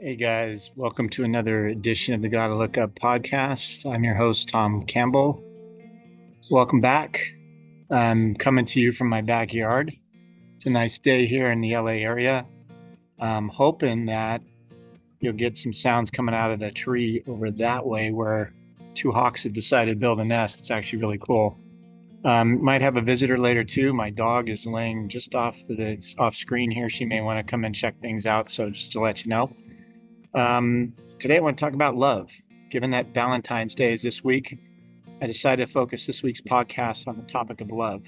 Hey guys, welcome to another edition of the Gotta Look Up podcast. I'm your host, Tom Campbell. Welcome back. I'm coming to you from my backyard. It's a nice day here in the LA area. I'm hoping that you'll get some sounds coming out of the tree over that way where two hawks have decided to build a nest. It's actually really cool. Might have a visitor later too. My dog is laying just off screen here. She may want to come and check things out. So just to let you know. Today I want to talk about love. Given that Valentine's Day is this week, I decided to focus this week's podcast on the topic of love.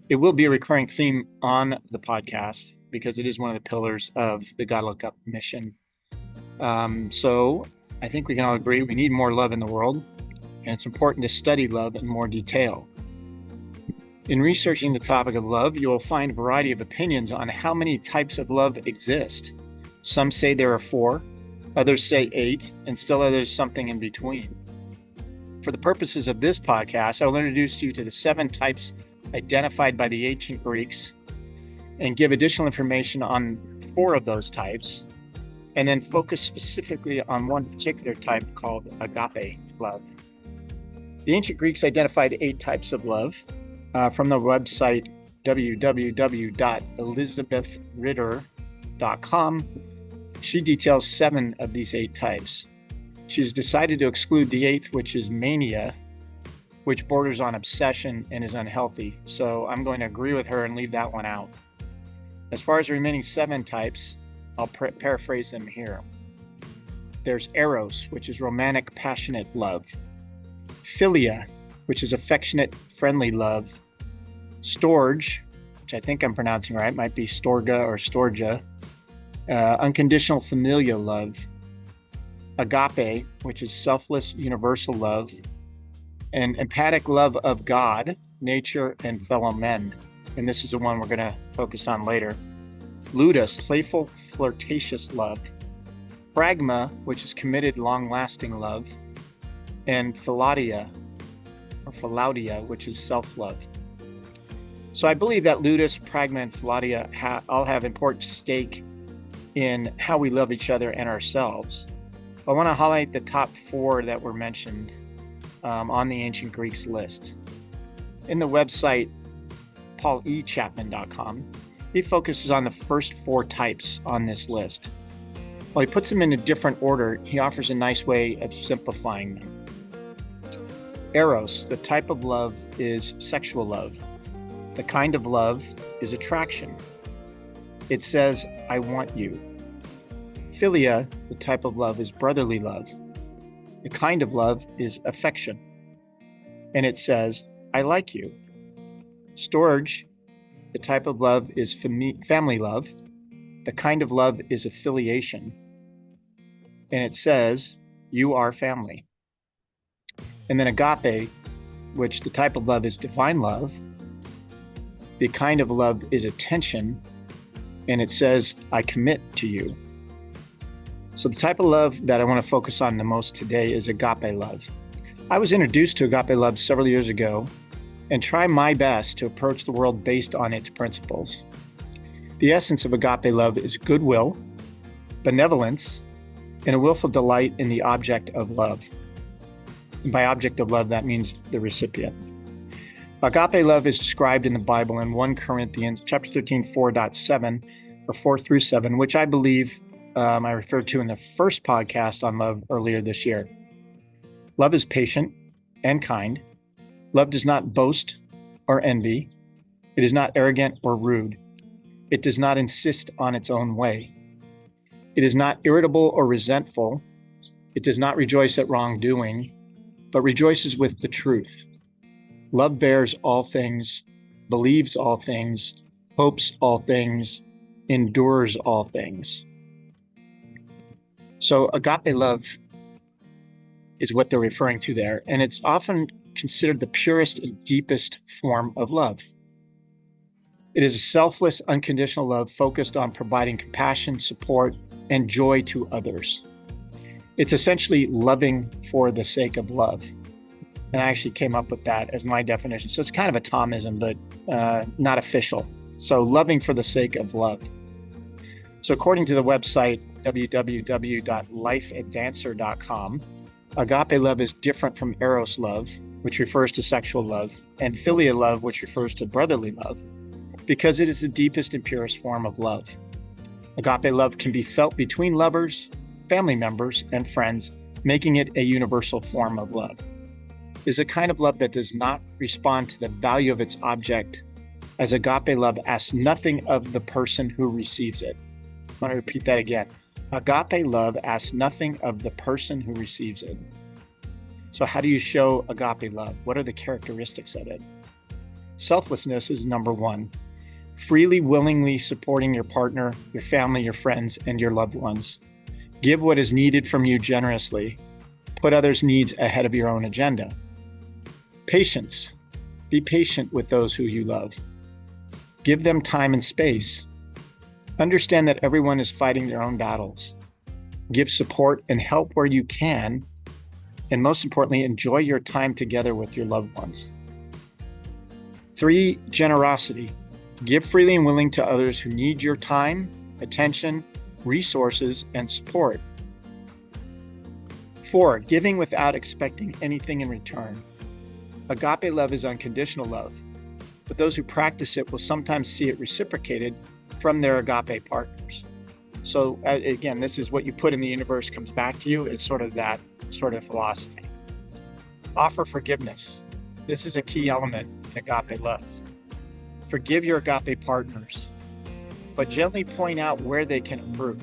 It will be a recurring theme on the podcast because it is one of the pillars of the Gotta Look Up mission. So I think we can all agree we need more love in the world, and it's important to study love in more detail. In researching the topic of love, you will find a variety of opinions on how many types of love exist. Some say there are 4, others say 8, and still others something in between. For the purposes of this podcast, I will introduce you to the 7 types identified by the ancient Greeks and give additional information on 4 of those types, and then focus specifically on one particular type called Agape Love. The ancient Greeks identified 8 types of love from the website www.elizabethritter.com. She details 7 of these 8 types. She's decided to exclude the 8th, which is Mania, which borders on obsession and is unhealthy. So I'm going to agree with her and leave that one out. As far as the remaining 7 types, I'll paraphrase them here. There's EROS, which is romantic, passionate love. PHILIA, which is affectionate, friendly love. STORGE, which I think I'm pronouncing right, might be Storga or Storja. Unconditional familial love. Agape, which is selfless universal love. And empathic love of God, nature, and fellow men. And this is the one we're going to focus on later. LUDUS, playful, flirtatious love. PRAGMA, which is committed, long-lasting love. And PHILAUTIA, which is self-love. So I believe that LUDUS, PRAGMA, and PHILAUTIA all have important stake in how we love each other and ourselves. I want to highlight the top 4 that were mentioned on the ancient Greeks list. In the website paulechapman.com, he focuses on the first 4 types on this list. While he puts them in a different order, he offers a nice way of simplifying them. EROS, the type of love, is sexual love. The kind of love is attraction. It says, I want you. PHILIA, the type of love, is brotherly love. The kind of love is affection. And it says, I like you. STORGE, the type of love, is family love. The kind of love is affiliation. And it says, you are family. And then Agape, which the type of love is divine love. The kind of love is attention. And it says, I commit to you. So the type of love that I want to focus on the most today is agape love. I was introduced to agape love several years ago and try my best to approach the world based on its principles. The essence of agape love is goodwill, benevolence, and a willful delight in the object of love. And by object of love, that means the recipient. Agape love is described in the Bible in 1 Corinthians chapter 13, 4.7, or 4 through 7, which I believe I referred to in the first podcast on love earlier this year. Love is patient and kind. Love does not boast or envy. It is not arrogant or rude. It does not insist on its own way. It is not irritable or resentful. It does not rejoice at wrongdoing, but rejoices with the truth. Love bears all things, believes all things, hopes all things, endures all things. So agape love is what they're referring to there, and it's often considered the purest and deepest form of love. It is a selfless, unconditional love focused on providing compassion, support, and joy to others. It's essentially loving for the sake of love. And I actually came up with that as my definition. So it's kind of a Thomism, but not official. So loving for the sake of love. So according to the website www.lifeadvancer.com. Agape love is different from EROS love, which refers to sexual love, and PHILIA love, which refers to brotherly love, because it is the deepest and purest form of love. Agape love can be felt between lovers, family members, and friends, making it a universal form of love. It is a kind of love that does not respond to the value of its object, as agape love asks nothing of the person who receives it. I want to repeat that again. Agape love asks nothing of the person who receives it. So how do you show agape love? What are the characteristics of it? Selflessness is number one. Freely, willingly supporting your partner, your family, your friends, and your loved ones. Give what is needed from you generously. Put others' needs ahead of your own agenda. Patience. Be patient with those who you love. Give them time and space. Understand that everyone is fighting their own battles. Give support and help where you can. And most importantly, enjoy your time together with your loved ones. 3, generosity. Give freely and willing to others who need your time, attention, resources, and support. 4, giving without expecting anything in return. Agape love is unconditional love, but those who practice it will sometimes see it reciprocated from their agape partners. So again, this is what you put in the universe comes back to you. It's sort of that sort of philosophy. Offer forgiveness. This is a key element in agape love. Forgive your agape partners, but gently point out where they can improve.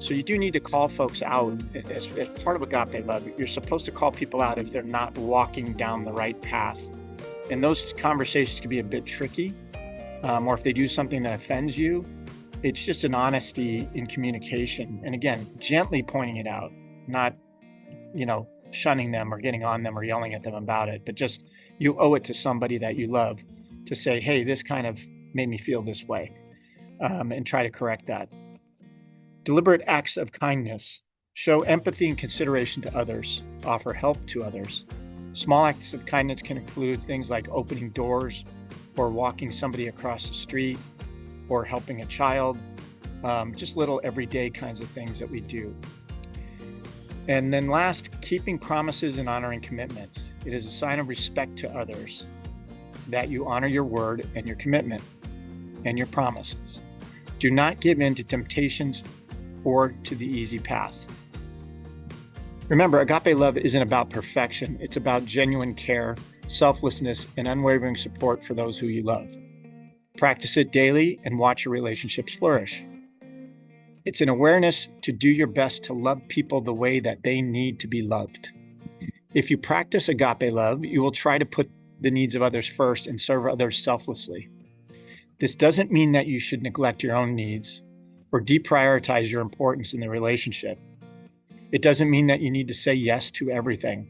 So you do need to call folks out as part of agape love. You're supposed to call people out if they're not walking down the right path. And those conversations can be a bit tricky, or if they do something that offends you. It's just an honesty in communication. And again, gently pointing it out, not, shunning them or getting on them or yelling at them about it, but just you owe it to somebody that you love to say, hey, this kind of made me feel this way, and try to correct that. Deliberate acts of kindness. Show empathy and consideration to others. Offer help to others. Small acts of kindness can include things like opening doors or walking somebody across the street or helping a child, just little everyday kinds of things that we do. And then last, keeping promises and honoring commitments. It is a sign of respect to others that you honor your word and your commitment and your promises. Do not give in to temptations or to the easy path. Remember, agape love isn't about perfection. It's about genuine care, selflessness, and unwavering support for those who you love. Practice it daily and watch your relationships flourish. It's an awareness to do your best to love people the way that they need to be loved. If you practice agape love, you will try to put the needs of others first and serve others selflessly. This doesn't mean that you should neglect your own needs or deprioritize your importance in the relationship. It doesn't mean that you need to say yes to everything.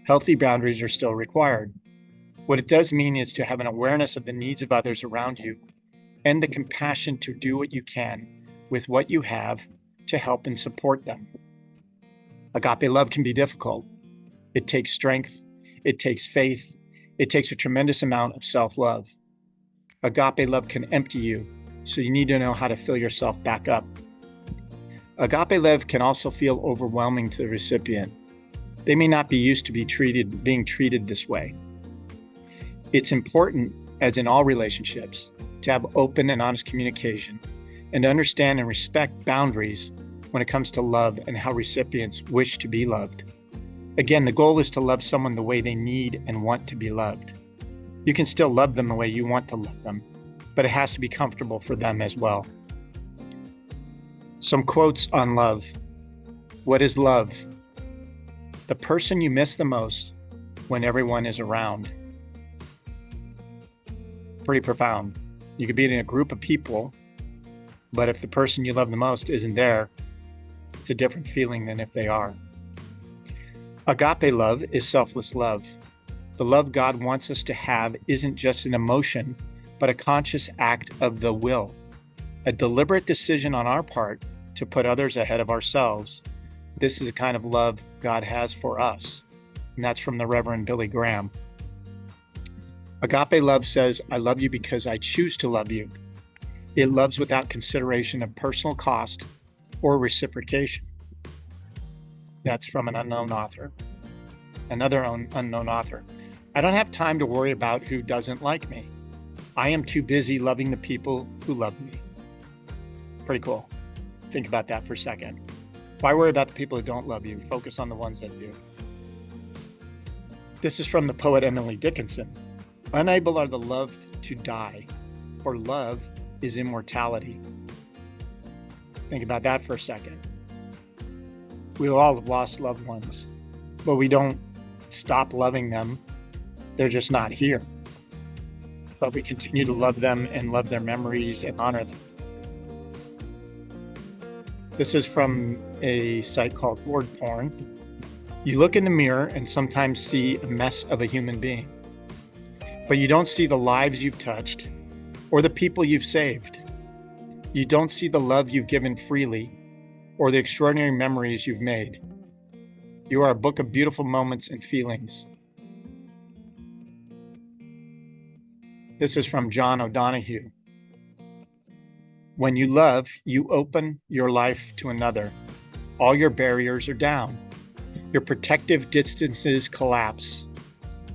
Healthy boundaries are still required. What it does mean is to have an awareness of the needs of others around you and the compassion to do what you can with what you have to help and support them. Agape love can be difficult. It takes strength. It takes faith. It takes a tremendous amount of self-love. Agape love can empty you, so you need to know how to fill yourself back up. Agape love can also feel overwhelming to the recipient. They may not be used to being treated this way. It's important, as in all relationships, to have open and honest communication and to understand and respect boundaries when it comes to love and how recipients wish to be loved. Again, the goal is to love someone the way they need and want to be loved. You can still love them the way you want to love them, but it has to be comfortable for them as well. Some quotes on love. What is love? The person you miss the most when everyone is around. Pretty profound. You could be in a group of people, but if the person you love the most isn't there, it's a different feeling than if they are. Agape love is selfless love. The love God wants us to have isn't just an emotion, but a conscious act of the will, a deliberate decision on our part to put others ahead of ourselves. This is the kind of love God has for us, and that's from the Reverend Billy Graham. Agape love says, I love you because I choose to love you. It loves without consideration of personal cost or reciprocation. That's from an unknown author. Another unknown author. I don't have time to worry about who doesn't like me. I am too busy loving the people who love me. Pretty cool. Think about that for a second. Why worry about the people who don't love you? Focus on the ones that do. This is from the poet Emily Dickinson. Unable are the loved to die, for love is immortality. Think about that for a second. We all have lost loved ones, but we don't stop loving them. They're just not here. But we continue to love them and love their memories and honor them. This is from a site called Word Porn. You look in the mirror and sometimes see a mess of a human being, but you don't see the lives you've touched or the people you've saved. You don't see the love you've given freely or the extraordinary memories you've made. You are a book of beautiful moments and feelings. This is from John O'Donohue. When you love, you open your life to another. All your barriers are down. Your protective distances collapse.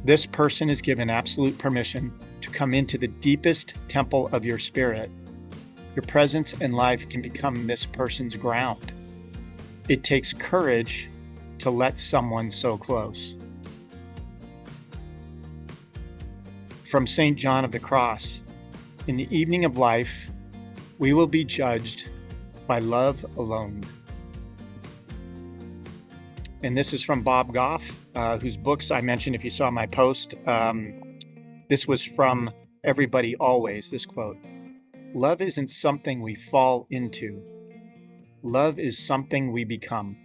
This person is given absolute permission to come into the deepest temple of your spirit. Your presence and life can become this person's ground. It takes courage to let someone so close. From St. John of the Cross. In the evening of life, we will be judged by love alone. And this is from Bob Goff, whose books I mentioned if you saw my post. This was from Everybody Always, this quote. Love isn't something we fall into. Love is something we become.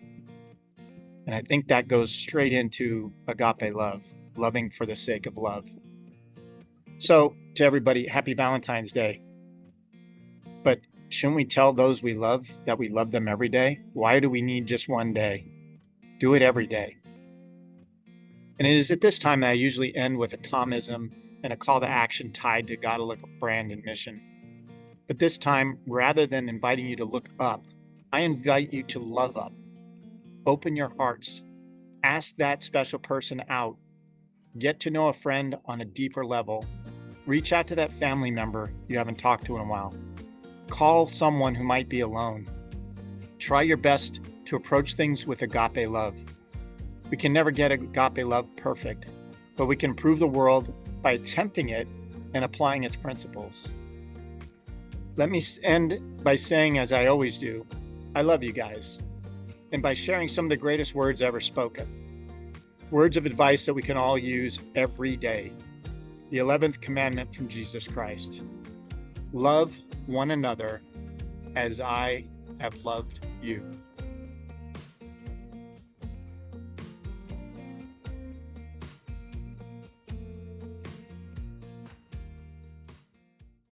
And I think that goes straight into Agape Love, loving for the sake of love. So to everybody, happy Valentine's Day. But shouldn't we tell those we love that we love them every day? Why do we need just one day? Do it every day. And it is at this time that I usually end with a Thomism and a call to action tied to gotta look brand and mission. But this time, rather than inviting you to look up, I invite you to love up. Open your hearts. Ask that special person out. Get to know a friend on a deeper level. Reach out to that family member you haven't talked to in a while. Call someone who might be alone. Try your best to approach things with agape love. We can never get agape love perfect, but we can improve the world by attempting it and applying its principles. Let me end by saying, as I always do, I love you guys, and by sharing some of the greatest words ever spoken. Words of advice that we can all use every day. The 11th commandment from Jesus Christ. Love one another as I have loved you.